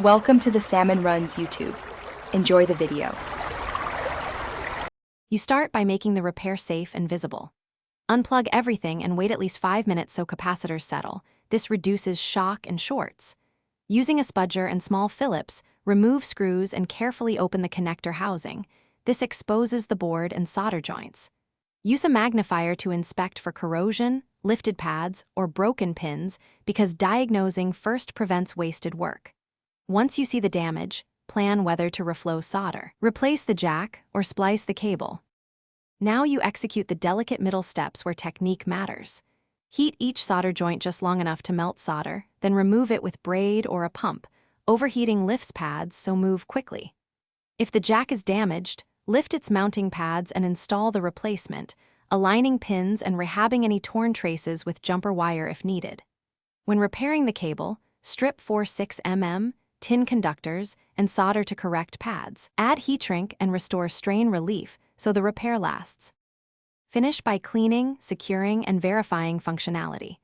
Welcome to the Salmon Runs YouTube. Enjoy the video. You start by making the repair safe and visible. Unplug everything and wait at least 5 minutes so capacitors settle. This reduces shock and shorts. Using a spudger and small Phillips, remove screws and carefully open the connector housing. This exposes the board and solder joints. Use a magnifier to inspect for corrosion, lifted pads, or broken pins because diagnosing first prevents wasted work. Once you see the damage, plan whether to reflow solder, replace the jack, or splice the cable. Now you execute the delicate middle steps where technique matters. Heat each solder joint just long enough to melt solder, then remove it with braid or a pump. Overheating lifts pads, so move quickly. If the jack is damaged, lift its mounting pads and install the replacement, aligning pins and rehabbing any torn traces with jumper wire if needed. When repairing the cable, strip 4/6 mm, tin conductors, and solder to correct pads. Add heat shrink and restore strain relief so the repair lasts. Finish by cleaning, securing, and verifying functionality.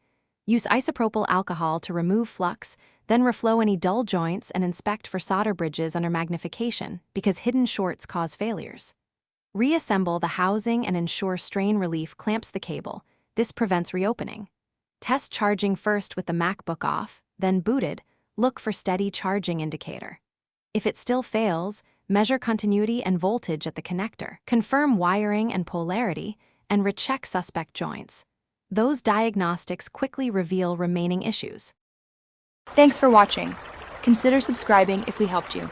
Use isopropyl alcohol to remove flux, then reflow any dull joints and inspect for solder bridges under magnification because hidden shorts cause failures. Reassemble the housing and ensure strain relief clamps the cable. This prevents reopening. Test charging first with the Macbook off, then booted. Look for steady charging indicator. If it still fails, measure continuity and voltage at the connector. Confirm wiring and polarity, and recheck suspect joints. Those diagnostics quickly reveal remaining issues. Thanks for watching. Consider subscribing if we helped you.